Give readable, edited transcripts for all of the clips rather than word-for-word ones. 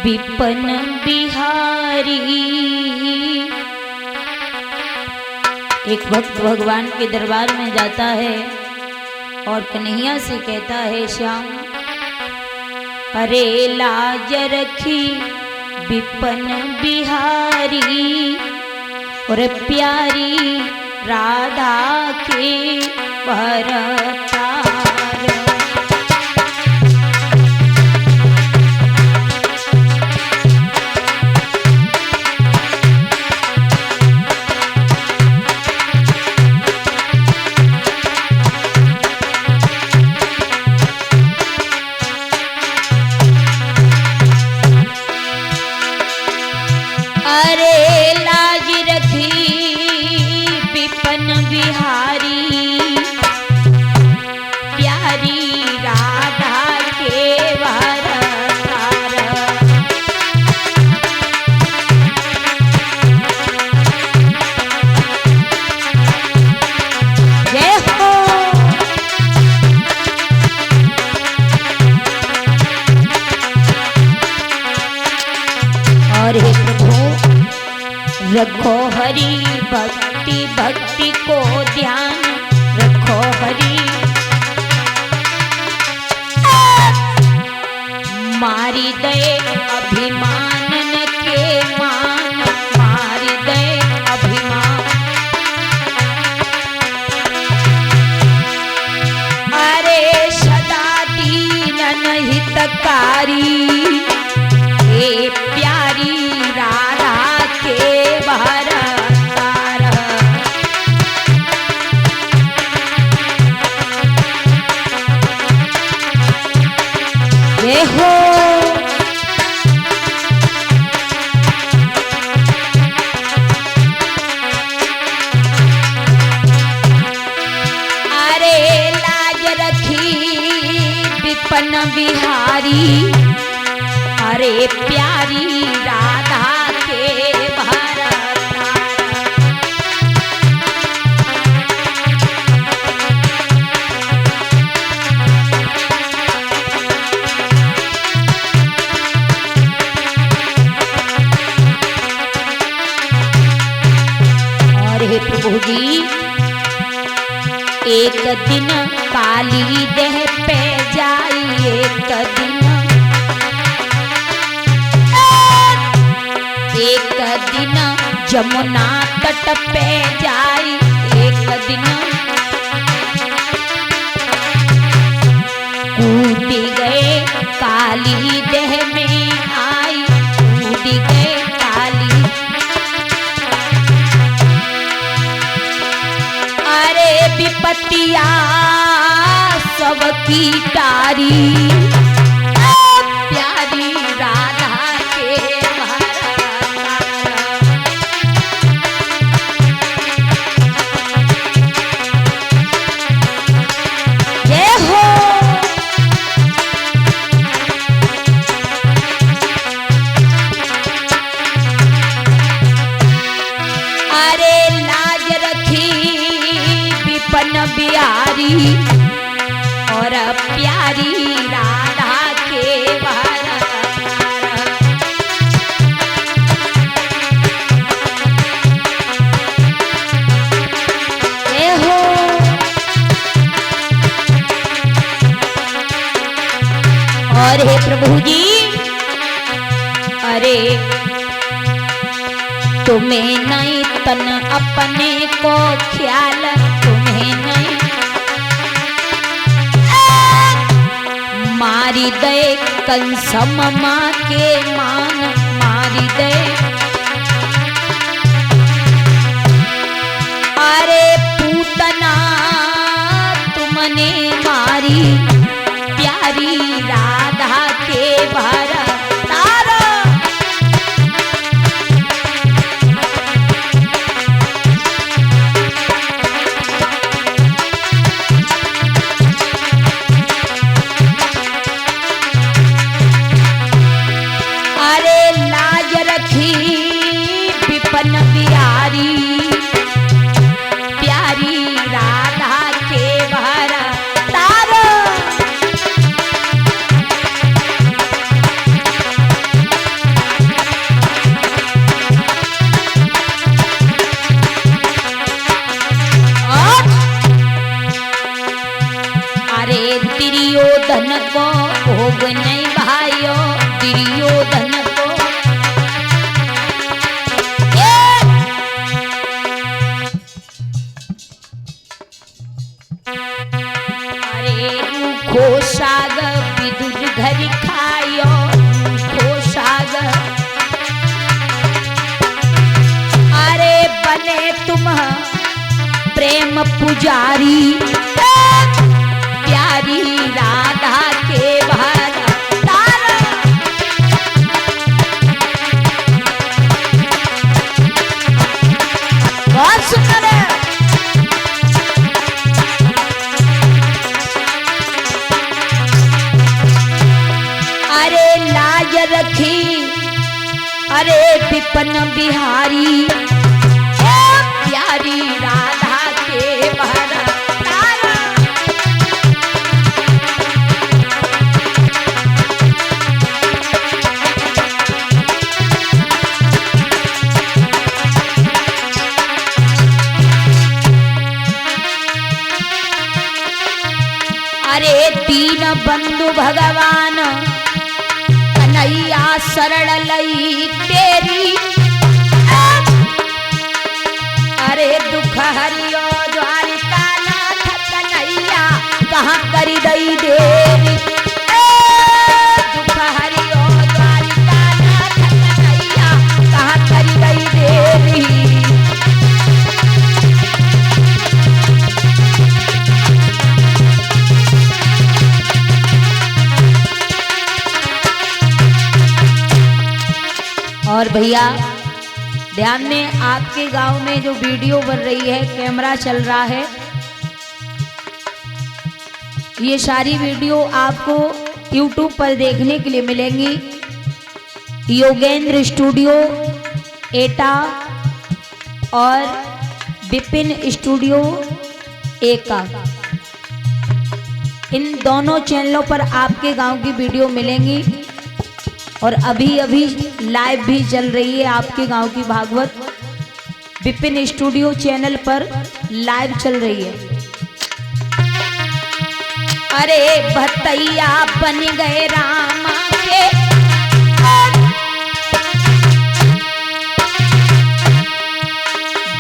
Weapon Bihari. एक भक्त भगवान के दरबार में जाता है और कन्हैया से कहता है, श्याम अरे लाज रखी विपन बिहारी और प्यारी राधा के भरतार। अरे लाज रखी विपन बिहारी प्यारी राधा के भरतार। जय हो। और हे प्रभु रखो हरि भक्ति, भक्ति को ध्यान रखो हरि। मारी दे अभिमानन के मान, मारी दे अभिमान। अरे सदा दीनन हितकारी हे प्यारी राधा के भरतार। ये हो। अरे लाज रखी विपन बिहारी अरे प्यारी राधा के भरतार। और हे प्रभु जी एक दिन काली देह पे जाई, एक दिन जमुना तट पे जाई, एक दिन कूदी गए काली देह में आई, कूदी गए काली। अरे विपत्तियां सबकी टारी प्यारी राधा के भरतार। जय हो। अरे लाज रखी विपन बिहारी और प्यारी राधा के भरतार। जय हो। और हे प्रभु जी अरे तुम्हें नहीं तन अपने को ख्याल, तुम्हें नहीं मारी दे कंसम माँ के मान, मारी दे। अरे पूतना तुमने मारी प्यारी राधा के भरतार। अरे लाज रखी विपन बिहारी प्यारी राधा के भरतार। पुजारी, प्यारी राधा के भरतार। बहुत सुंदर है। अरे लाज रखी अरे विपिन बिहारी, प्यारी राधा के भरतार। अरे दीन बंधु भगवान कन्हैया शरण लई तेरी, अरे दुख हरियो द्वारिका नाथ कन्हैया कहाँ करी दई देरी। दुख हरियो द्वारिका नाथ कन्हैया कहाँ करी दई देरी। और भैया ध्यान में, आपके गांव में जो वीडियो बन रही है, कैमरा चल रहा है, ये सारी वीडियो आपको YouTube पर देखने के लिए मिलेंगी। योगेंद्र स्टूडियो एटा और विपिन स्टूडियो एका, इन दोनों चैनलों पर आपके गांव की वीडियो मिलेंगी। और अभी अभी लाइव भी चल रही है आपके गांव की भागवत, विपिन स्टूडियो चैनल पर लाइव चल रही है। अरे भतैया बन गए रामा के,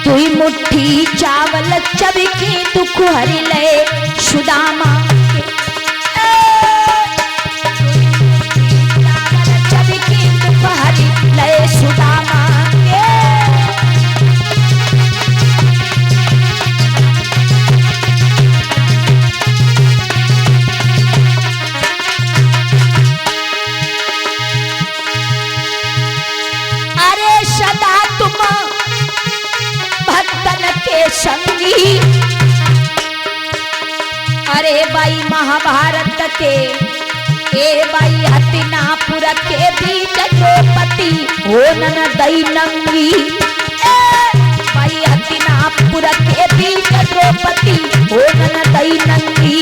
दुई मुट्ठी चावल चबकी दुख हरि ले सुदामा के। हरि लय सुदामा के। अरे सदा तुम भक्तन के संगी, अरे भाई महाभारत के, ए भाई हस्तिनापुर के बीच द्रौपदी हो ननदई नंगी। भाई हस्तिनापुर के बीच द्रौपदी हो ननदई नंगी।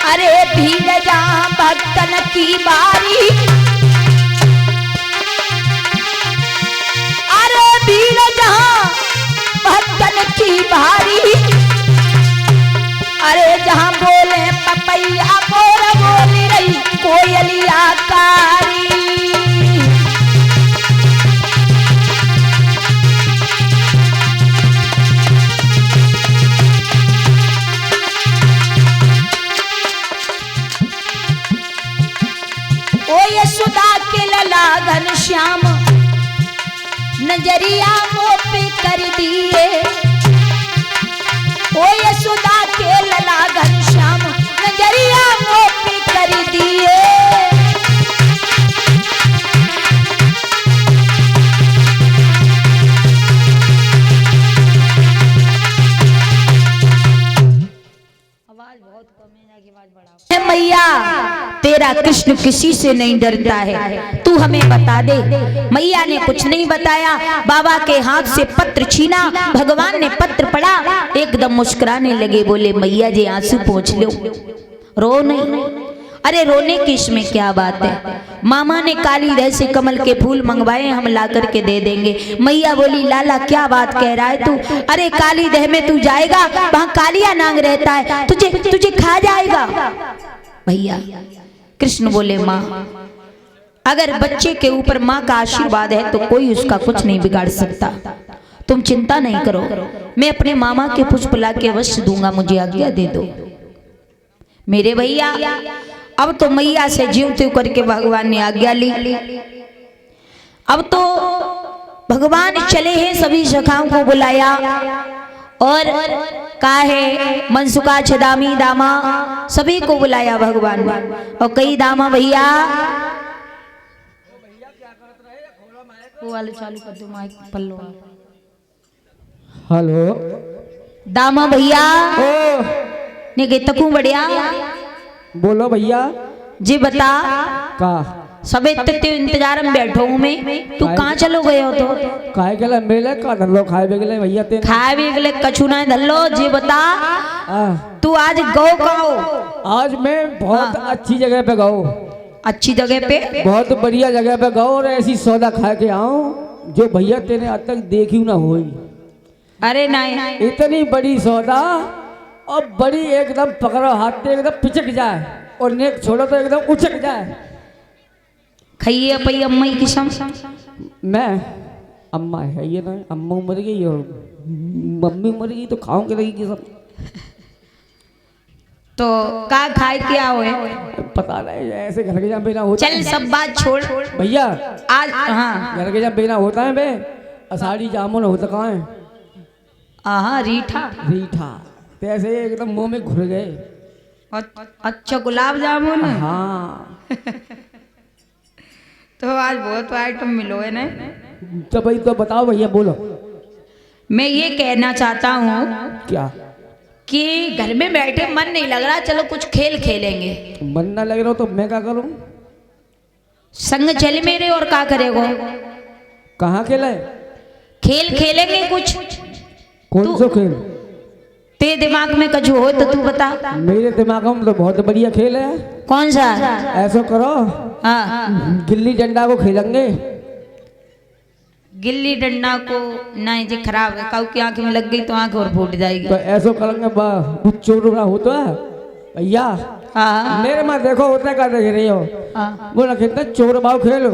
अरे भीड़ जहाँ भक्तन की बारी, भीड़ जहाँ भक्तन की भारी, अरे जहाँ बोले पपैया मोर बोली रही कोयलिया कारी। ओ यशोदा के लला घनश्याम नजरिया मुँह पे कर दिए। ओ यशोदा के लला घनश्याम नजरिया मुँह पे कर दिए। आवाज बहुत कम है, आवाज बढ़ाओ। मैया तेरा कृष्ण किसी से नहीं डरता है, तू हमें बता दे। मैया ने कुछ नहीं बताया, बाबा के हाथ से पत्र छीना, भगवान ने पत्र पढ़ा, एकदम मुस्कुराने लगे, बोले मैया जी आंसू पोंछ लो, रो नहीं। अरे रोने की इसमें क्या बात है, मामा ने काली दह से कमल के फूल मंगवाए, हम ला करके दे देंगे। मैया बोली लाला क्या बात कह रहा है तू, अरे काली दह में तू जाएगा, वहां कालिया नाग रहता है, तुझे तुझे खा जाएगा। भैया कृष्ण बोले माँ अगर बच्चे के ऊपर माँ का आशीर्वाद है तो कोई उसका कुछ नहीं बिगाड़ सकता, तुम चिंता नहीं करो, मैं अपने मामा के पुष्प ला के अवश्य दूंगा, मुझे आज्ञा दे दो। मेरे भैया अब तो मैया से ज्यों त्यों करके भगवान ने आज्ञा ली। अब तो भगवान चले हैं, सभी सखाओं को बुलाया और कहा है मनसुका छदामी दामा सभी को बुलाया भगवान ने। और कई दामा भैया वो वाले चालू कर दो माइक पल्लो। हेलो दामा भैया ने के तकू बढ़िया बोलो भैया जी बता का सबे ते इंतजार में बैठो हूँ मैं, तू कहाँ चलो गए हो? तो खाए के लिए मेले का धल्लो खाए बेगले भैया तेरे खाए बेगले कछु ना धल्लो जी बता तू आज गौ खाओ? आज मैं बहुत अच्छी जगह पे गऊ, अच्छी जगह पे बहुत बढ़िया जगह पे गऊ और ऐसी सौदा खा के आऊं जो भैया तेने आज तक देखी ना हुई। अरे नहीं इतनी बड़ी सौदा और बड़ी एकदम पकड़ो हाथ पे एकदम पिचक जाए और नेक छोड़ो तो एकदम उचक जाए। खाइए पई अम्मा की कसम। मैं अम्मा है ये ना, अम्मा मर गई और मम्मी मर गई तो खाऊंगे लगी की सब। तो का खाए क्या हो पता नहीं ऐसे घर के जहाँ बेना होता चल सब बात छोड़ भैया। आज हाँ घर के जहाँ बेना होता है बे अषाढ़ी जामुन होता कहाँ है? हाँ रीठा रीठा तो ऐसे एकदम मुंह में घुर गए। अच्छा गुलाब जामुन हाँ तो आज बहुत आइटम मिलो है ना। तो भाई तो बताओ भैया बोलो। मैं ये कहना चाहता हूँ क्या कि घर में बैठे मन नहीं लग रहा, चलो कुछ खेल खेलेंगे। मन ना लग रहा हो तो मैं क्या करूँ? संग चले मेरे और क्या करेगो? कहाँ खेला है? खेल खेलेंगे कुछ। कौन सा खेल? ते दिमाग में कुछ हो तो तू बता। मेरे दिमाग में तो बहुत बढ़िया खेल है। कौन सा? ऐसा करो हाँ गिल्ली डंडा को खेलेंगे। गिल्ली डंडा को नहीं जी खराब है, काऊ की आंख में लग गई तो आंख और फूट जाएगी। तो ऐसा करेंगे कुछ चोर होता है भैया। हाँ मेरे में देखो होता क्या देख रही हो? बोला कितना चोर भाव खेलो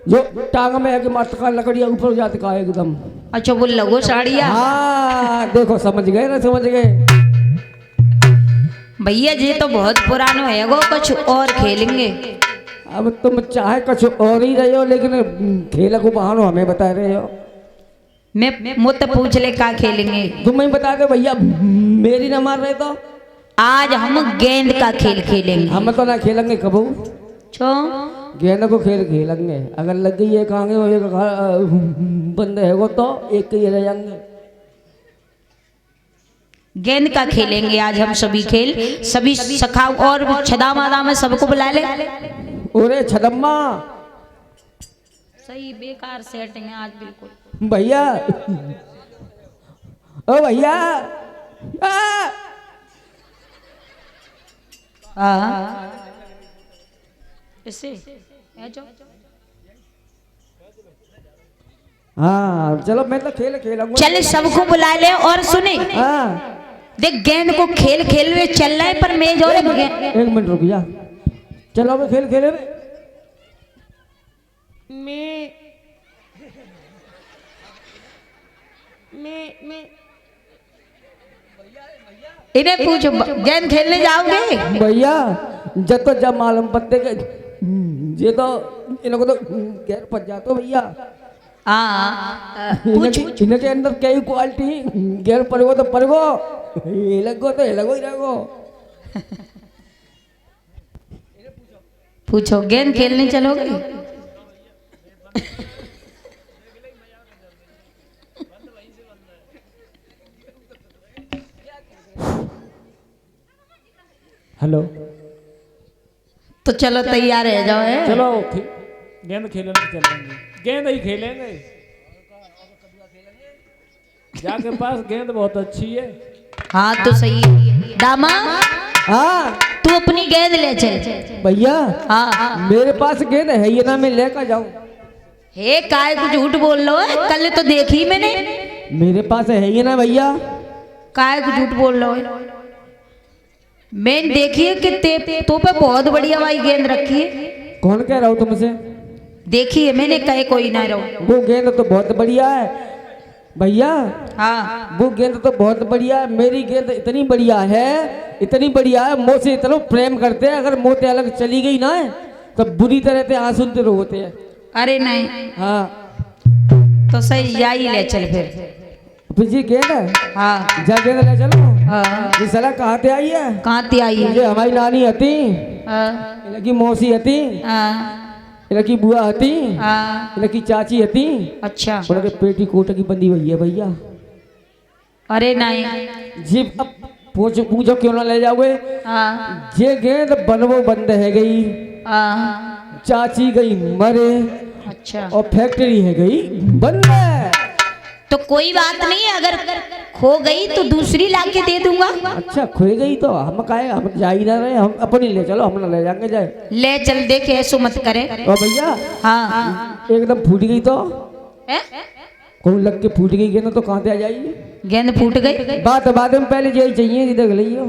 जो टांग में है कि मत का लकड़िया ऊपर जाती का एकदम। अच्छा बोल लगो साड़िया। हाँ देखो समझ गए ना, समझ गए भैया जी तो बहुत पुरानो है वो, कुछ और खेलेंगे। अब तुम चाहे कुछ और ही रहे हो लेकिन खेल को बहानो हमें बता रहे हो। मैं मुझसे पूछ ले क्या खेलेंगे? तुम ही बता दो भैया, मेरी ना मार रहे तो। आज हम गेंद का खेल खेलेंगे। हम तो ना खेलेंगे कबू। छो गेंद को खेल खेलेंगे, अगर लग गई एक आगे और एक बंद है वो तो एक के रह जाएंगे। गेंद का खेलेंगे आज हम सभी खेल, सभी सखाओ और छदामा दामा सबको बुला ले। ओरे छदम्मा सही बेकार सेटिंग है आज बिल्कुल। भैया ओ भैया इसे हाँ चलो मैं तो खेल खेलूंगा। चल सबको बुला ले और सुने देख गेंद को खेल खेल में चल रहा है पर मेज और एक मिनट रुक जा। चलो मैं खेल खेले मैं इन्हें पूछो गेंद खेलने जाओगे? भैया जब तो जब मालूम पत्ते के ये तो इनको तो गैर पच जातो भैया। इनके अंदर कई क्वालिटी गैर पड़गो तो पड़गो, ये लगो तो ये लगो ही लगो। पूछो गेंद खेलने चलोगे? हेलो तो चलो तैयार है जाओ है। चलो गेंद खेलने चलेंगे, गेंद ही खेलेंगे। जाके पास गेंद बहुत अच्छी है। हाँ तो सही है। दामा हाँ तू अपनी गेंद ले चल। भैया हाँ मेरे पास गेंद है ये ना, मैं लेकर जाऊं? हे काय तू झूठ बोल लो है? कल तो देखी मैंने। मेरे पास है ये ना भैया। काय तू झूठ बोल लो है? मैं देखिए कि तो पे बहुत बढ़िया भाई गेंद रखी है। कौन कह रहा हूँ तुमसे? देखिए मैंने कहे कोई ना रहो। वो गेंद तो बहुत बढ़िया है भैया हाँ वो गेंद तो बहुत बढ़िया है, मेरी गेंद इतनी बढ़िया है मुझसे इतना प्रेम करते हैं। अगर मोते अलग चली गई ना तो बुरी तरह से आंसू रोते हैं। अरे नहीं हाँ तो सही जा ही ले चल फिर। जी गेंद है, हाँ जा गेंद ले चलो। हाँ ये साला कहाँ से आई है? कहाँ ते आई है? ये हमारी नानी हती, हाँ इनकी मौसी हती, हाँ इनकी बुआ हती, हाँ इनकी चाची हती। अच्छा उनके पेटी कोट की बंदी हुई है भैया। अरे नहीं जी अब पूछो क्यों ना ले जाओगे? हाँ ये गेंद बनवो बंद है गई, हाँ चाची गई मरे अच्छा और फैक्ट्री है गई बंद। तो कोई बात नहीं है, अगर खो गई तो दूसरी लाके दे दूंगा। अच्छा खोई गई तो हम काहे, हम जा ही ना रहे, हम अपनी ले चलो, हम ना ले जाएंगे जाए। ले चल, देखे ऐसो मत करे। और भैया हाँ एकदम फूट गई तो है? कौन लग के फूट गई गेंद तो कहाँ से आ जाएगी? गेंद फूट गई। बाद में पहले यही चाहिए कि देख लियो।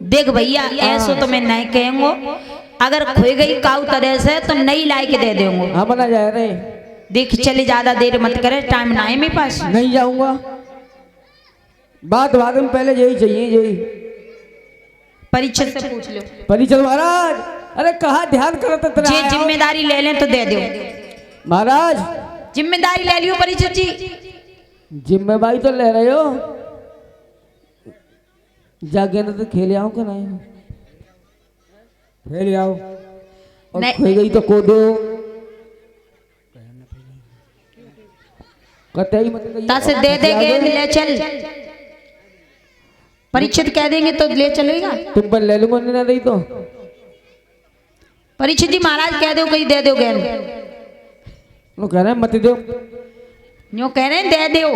देख भैया ऐसो तो मैं नहीं कहूंगा, अगर खोई गई काउ तरह से तो नई लाई के दे दूंगा। हम ना जा रहे, देख चले, ज्यादा देर मत करे, टाइम ना है मेरे पास। नहीं जाऊंगा, बाद में पहले यही चाहिए यही। परीक्षा से पूछ लो। परिचय महाराज, अरे कहाँ ध्यान करो तो तेरा जे आया हो। जिम्मेदारी ले लें तो दे दो। महाराज जिम्मेदारी ले लियो परीक्षा जी। जिम्मेवारी तो ले रहे हो, जा गेंद तो खेले आओ कि नहीं? खेले आओ और नहीं। खोई गई तो को दो। कतई मत कहिए। तासे दे दे गेंद, ले चल। परीक्षित कह देंगे तो ले चलेगा। तुम पर ले लूंगा, नहीं ना दी तो परीक्षित जी महाराज कह दो कहीं दे दो गेंद। वो कह रहे हैं मत दो, यूं कह रहे हैं दे दो।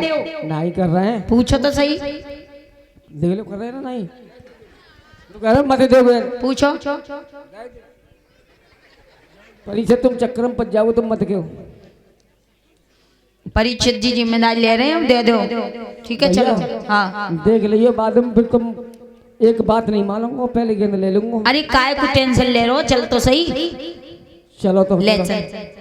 नहीं कर रहे हैं, पूछो तो सही, देख लो कर रहे हैं ना। नहीं तो कह रहे हैं मत दो गेंद। पूछो। परीक्षा तुम चक्कर में पच जाओ, तुम मत क्यों। परीक्षित जी जिम्मेदारी ले रहे हैं, दे दो। ठीक है चलो। हाँ देख लियो, बाद में फिर तुम एक बात नहीं मानूंगा, पहले गेंद ले लूंगा। अरे काय को टेंशन ले रहे हो, चल तो सही। चलो तो ले चल।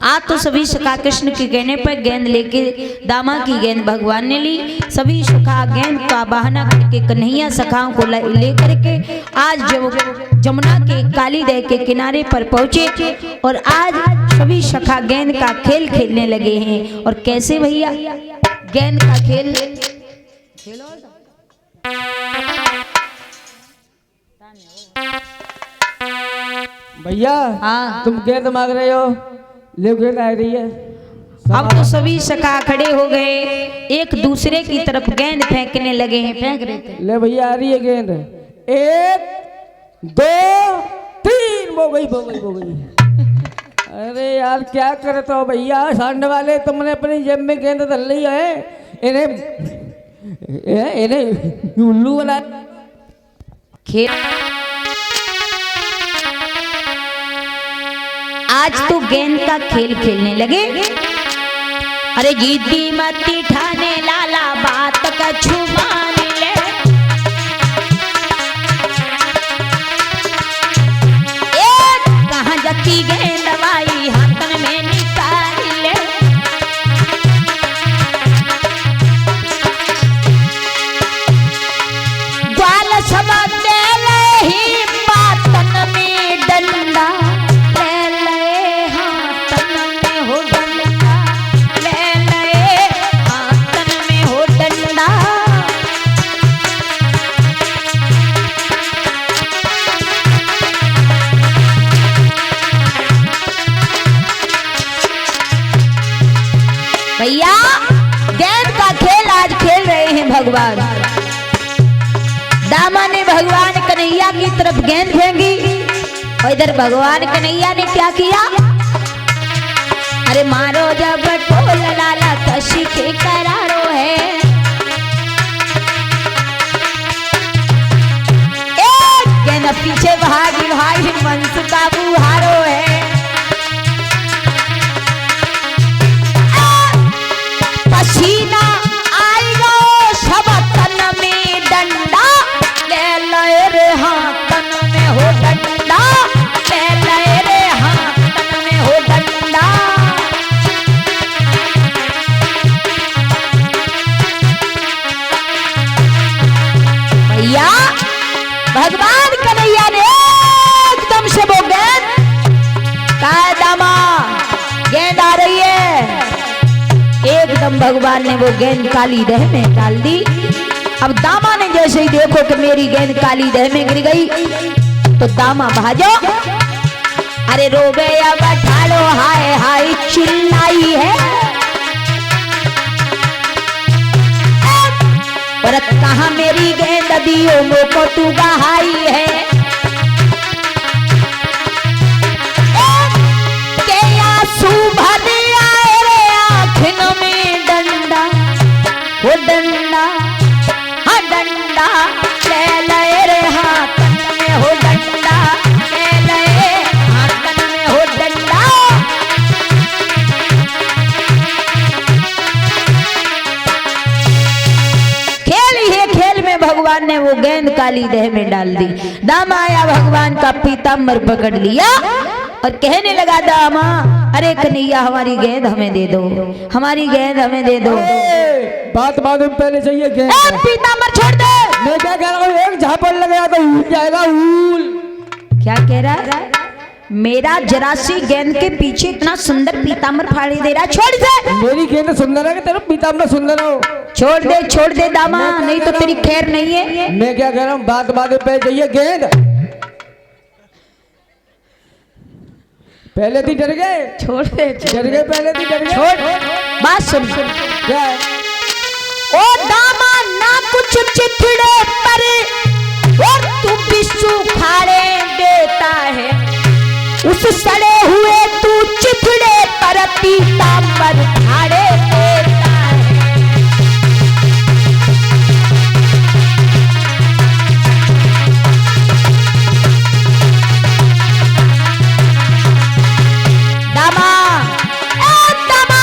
आज तो सभी सखा कृष्ण के कहने पर गेंद लेके दामा की गेंद भगवान ने ली। सभी सखा गेंद का बहाना करके कन्हैया सखाओं को ले करके आज जब जमुना के काली दह के किनारे पर पहुंचे और आज सभी सखा गेंद का खेल खेलने लगे हैं। और कैसे भैया गेंद का खेल भैया। हाँ तुम गेंद मांग रहे हो, ले गेंद आ रही है। अब तो सभी सखा खड़े हो गए, एक दूसरे की तरफ गेंद फेंकने लगे हैं। फेंक रहे थे। ले भैया आ रही है गेंद, 1 2 3 हो गई। अरे यार क्या करते हो भैया, सांड वाले, तुमने अपनी जेब में गेंद धर ली है। इन्हें उल्लू बना खेल आज तो गेंद का खेल खेलने लगे। अरे जिद्दी मती ठाने लाला, बात का छुमान ले। कहाँ जकी गेंद आई, हाथन में निकाल ले। ग्वाल सभा दे ले ही बातन में डंडा, भैया गेंद का खेल आज खेल रहे हैं भगवान। दामा ने भगवान कन्हैया की तरफ गेंद फेंकी और इधर भगवान कन्हैया ने क्या किया? अरे मारो जब ढोल लाला कशी के करारो है। गेंद पीछे भागी भाई मंस का बुहारो है। पसीना आई गो सब तन में डंडा, ले ले रे हाथन में हो डंडा, ले ले रे हाथन में हो डंडा। भगवान ने वो गेंद काली दह में डाल दी। अब दामा ने जैसे ही देखो कि मेरी गेंद काली दह में गिर गई तो दामा भाजो, अरे रोबे अब ठाड़ो हाय हाय चिल्लाई है, और कहा मेरी गेंद दियो मोको तू गहाई है। के आंसू भर आए रे आँखन में डंडा, वो डंडा हाँ डंडा ले ले रे हाथन में, हो डंडा ले ले हाथन में, हो डंडा। खेल में भगवान ने वो गेंद काली देह में डाल दी। दामा आया, भगवान का पीताम्बर पकड़ लिया और कहने लगा दामा, अरे कन्हैया हमारी गेंद हमें दे दो, हमारी गेंद हमें दे दो। बात में पहले चाहिए गेंद। पीताम्बर छोड़ दे। मैं क्या कह रहा हूँ, एक झापड़ लग गया तो ऊल जाएगा ऊल। क्या कह रहा है? मेरा जरा सी गेंद के पीछे इतना सुंदर पीताम्बर फाड़ी दे रहा, छोड़ दे। मेरी गेंद सुंदर है कि तेरा पीताम्बर सुंदर हो? छोड़ दे दामा, नहीं तो तेरी खैर नहीं है। मैं क्या कह रहा हूँ, बात में पहले चाहिए गेंद। पहले थी डर गए, छोड़ दे, डर गए पहले थी डर गए। छोड़, बात सुन। क्या है? ओ दामा ना कुछ चिथड़े पर और तू बिस्सू खाड़े देता है, उस सड़े हुए तू चिथड़े पर पीताम्बर खाड़े देता है। दामा, ए दामा,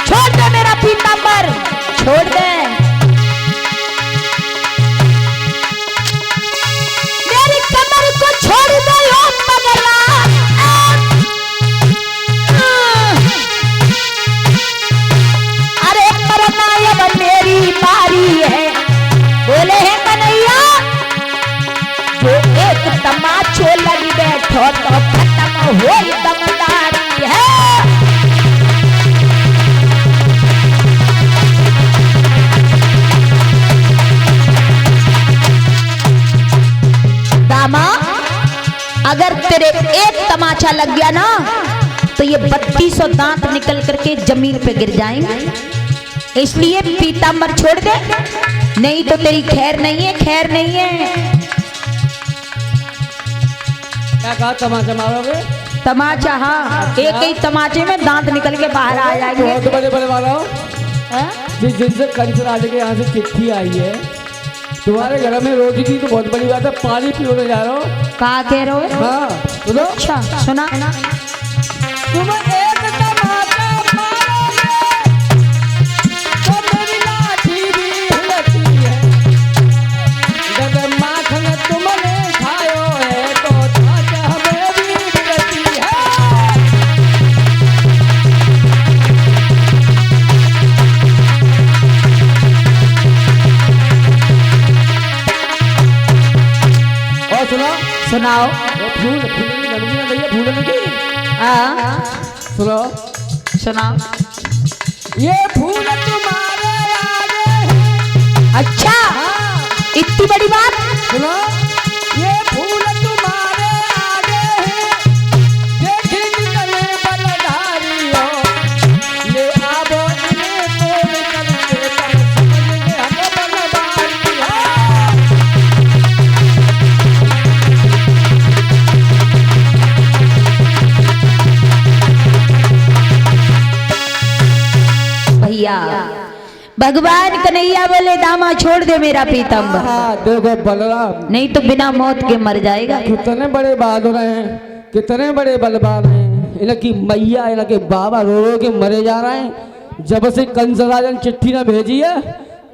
छोड़ दे मेरा पीताम्बर, छोड़ दे। मेरी कमर को छोड़ दे ओ पगला। अरे परनायब मेरी बारी है, बोले है कन्हैया, जो एक तमाचो लग बैठो तो खत्म हो दमदारी है। दामा, अगर तेरे एक तमाचा लग गया ना तो ये 3200 दांत निकल करके जमीन पे गिर जाएंगे, इसलिए पीताम्बर छोड़ दे, नहीं तो तेरी खैर नहीं है, खैर नहीं है। क्या कहा, तमाचा मारोगे? तमाचा, हाँ, एक ही तमाचे में दांत निकल के बाहर आ जाएंगे। बहुत बड़े बड़े वाला हो। हाँ? जिस दिन से कंस राज के यहाँ से चिट्ठी आई है, तुम्हारे घर में रोटी की तो बहुत बड़ी बात है, पानी पीने जा रहा हूँ। कहा कह रहे हो? हाँ सुनो। अच्छा सुना। तुम एक तमाचा मारोगे तो मेरी लाठी भी हिलती है, जब माखन तुमने खायो है तो छाछ हमें भी मिलती है। और सुनाओ। फूल फूलने लगनी है भैया, फूलने की। हाँ सुनो, सुनाओ। ये फूल तुम्हारे आगे है। अच्छा, हाँ इतनी बड़ी बात। सुनो, ये फूल तुम्हारे आगे है, देखी कितने बलधारी हो, ले आवो इन्हें तोड़ करके तब समझेंगे हम बलवारी हो। भैया भगवान कन्हैया बोले दामा छोड़ दे मेरा पीताम्बर, हाँ देखो बलराम, नहीं तो बिना मौत के मर जाएगा। कितने बड़े बहादुर हैं, कितने बड़े बलवान हैं। इनकी मैया इनके बाबा रो रो के मरे जा रहे हैं। जब से कंस राजा ने चिट्ठी ना भेजी है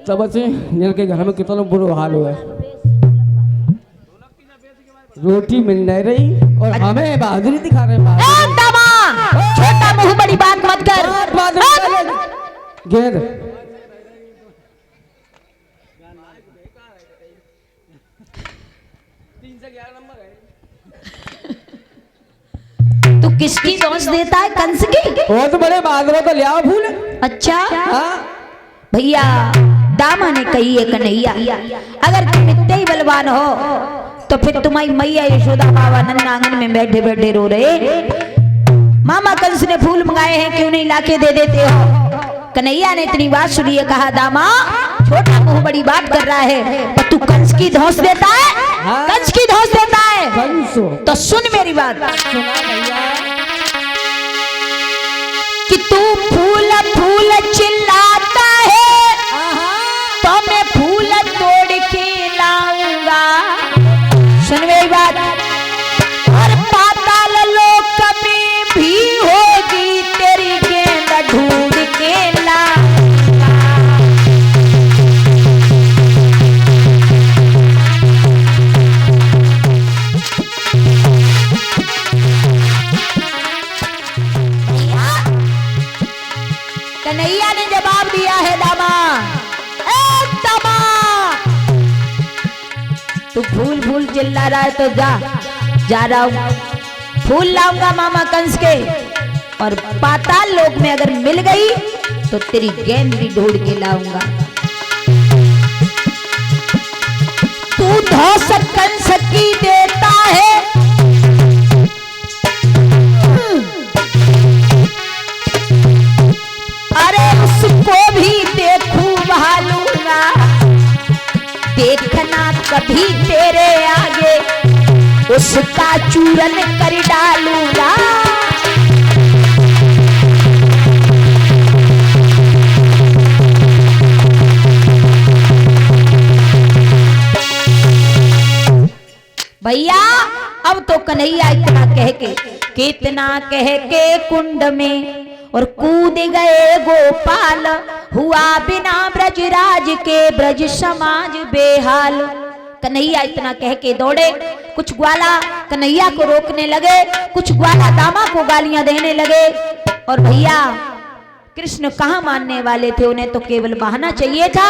तब से इनके घर में कितना बुरा हाल हुआ है। रोटी मिल नहीं रही और हमें बहादुरी दिखा रहे हैं। ए दामा, छोटा मुंह बड़ी बात मत कर। गेंद तू किसकी दोष देता है? कंस की। वो तो बड़े बादलों को लिया फूल। अच्छा हाँ भैया, दामा ने कही है कन्हैया, अगर तुम इतने ही बलवान हो तो फिर तुम्हारी मैया यशोदा बाबा नंद आंगन में बैठे बैठे रो रहे, मामा कंस ने फूल मंगाए हैं, क्यों नहीं लाके दे देते हो? कन्हैया ने इतनी बात सुनी है, कहा दामा छोटा मुंह बड़ी बात कर रहा है, तो तू कंस की धौंस देता है? हाँ। कंस की धौंस देता है? कंसो। तो सुन मेरी बात, सुना भैया। कि तू फूल फूल चिल्लाता है तो मैं फूल तोड़ के लाऊंगा। सुन मेरी बात, और पाताल लोक में भी होगी तेरी गेंद ढूंढ के लाऊंगा। कन्हैया ने जवाब दिया है, दामा ए दामा, तू फूल फूल चिल्ला रहा है तो जा रहा हूं, फूल लाऊंगा मामा कंस के, और पाताल लोक में अगर मिल गई तो तेरी गेंद भी ढूंढ के लाऊंगा। तू धौंस कंस की देता है, अरे उसको भी देखूं भालूंगा, देखना कभी तेरे आगे उसका चूरन कर डालूंगा। भैया अब तो कन्हैया इतना कह के कुंड में और कूद गए गोपाल, हुआ बिना ब्रजराज के ब्रज समाज बेहाल। कन्हैया इतना कह के दौड़े, कुछ ग्वाला कन्हैया को रोकने लगे, कुछ ग्वाला दामा को गालियां देने लगे। और भैया कृष्ण कहाँ मानने वाले थे, उन्हें तो केवल बहाना चाहिए था।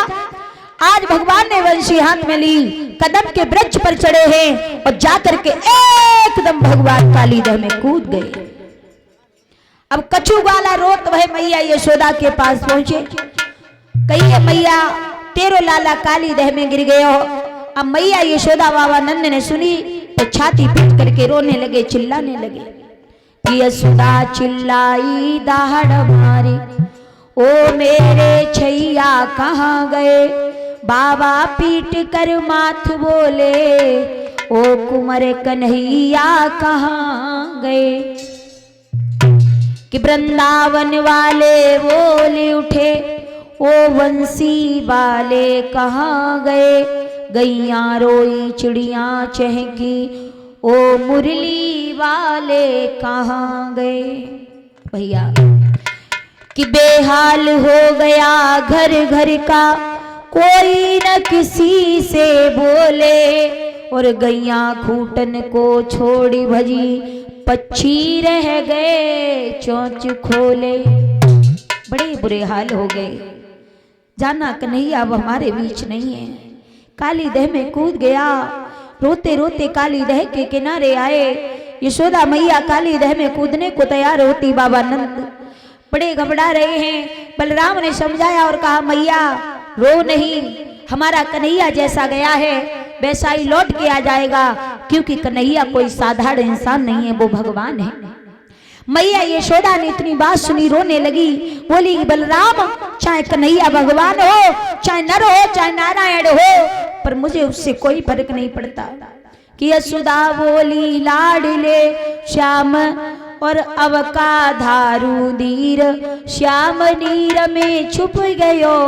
आज भगवान ने वंशी हाथ में ली, कदम के वृक्ष पर चढ़े हैं और जाकर के एकदम भगवान कालीदह में कूद गए। अब कछु ग्वाला रोत वह मैया यशोदा के पास पहुंचे, कहिए मैया तेरो लाला कालीदह में गिर गए हो। अब मैया यशोदा बाबा नंद ने सुनी तो छाती पीट करके रोने लगे, चिल्लाने लगे कि यशोदा चिल्लाई दहाड़ मारी, ओ मेरे छैया कहाँ गए? बाबा पीट कर माथ बोले, ओ कुंवर कन्हैया कहाँ गए? कि वृंदावन वाले बोले उठे, ओ बंसी वाले कहाँ गए? गैया रोई चिड़िया चहकी, ओ मुरली वाले कहाँ गए? भैया कि बेहाल हो गया घर घर का, कोई न किसी से बोले, और गैया खूटन को छोड़ी भजी, पक्षी रह गए चोंच खोले। बड़े बुरे हाल हो गए, जाना कन्हैया अब हमारे बीच नहीं है। कालीदह में कूद गया, रोते रोते कालीदह के किनारे आए। यशोदा मैया कालीदह में कूदने को तैयार होती, बाबा नंद बड़े घबरा रहे हैं। बलराम ने समझाया और कहा मैया रो नहीं, हमारा कन्हैया जैसा गया है वैसा ही लौट के आ जाएगा, क्योंकि कन्हैया कोई साधारण इंसान नहीं है, वो भगवान है। मैया यशोदा ने इतनी बात सुनी, रोने लगी, बोली बलराम चाहे कन्हैया भगवान हो, चाहे नर हो, चाहे नारायण हो, पर मुझे उससे कोई फर्क नहीं पड़ता। कि यशोदा बोली लाडले श्याम और अवका धारू धीर, श्याम नीर में छुप गयो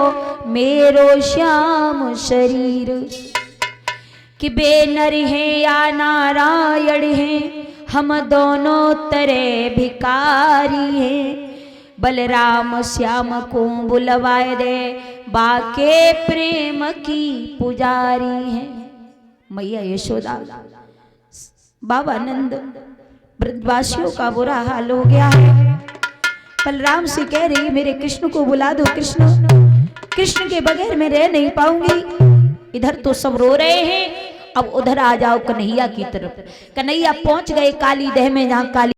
मेरो श्याम शरीर। कि बेनर है या नारायण है, हम दोनों तरह भिकारी हैं। बलराम श्याम को बुलवाए दे, बाके प्रेम की पुजारी है। मैया यशोदा बाबा नंद ब्रजवासियों का बुरा हाल हो गया है। बलराम से कह रही मेरे कृष्ण को बुला दो, कृष्ण के बगैर मैं रह नहीं पाऊंगी। इधर तो सब रो रहे हैं, अब उधर आ जाओ कन्हैया की तरफ। कन्हैया पहुंच गए कालीदह में, जहां काली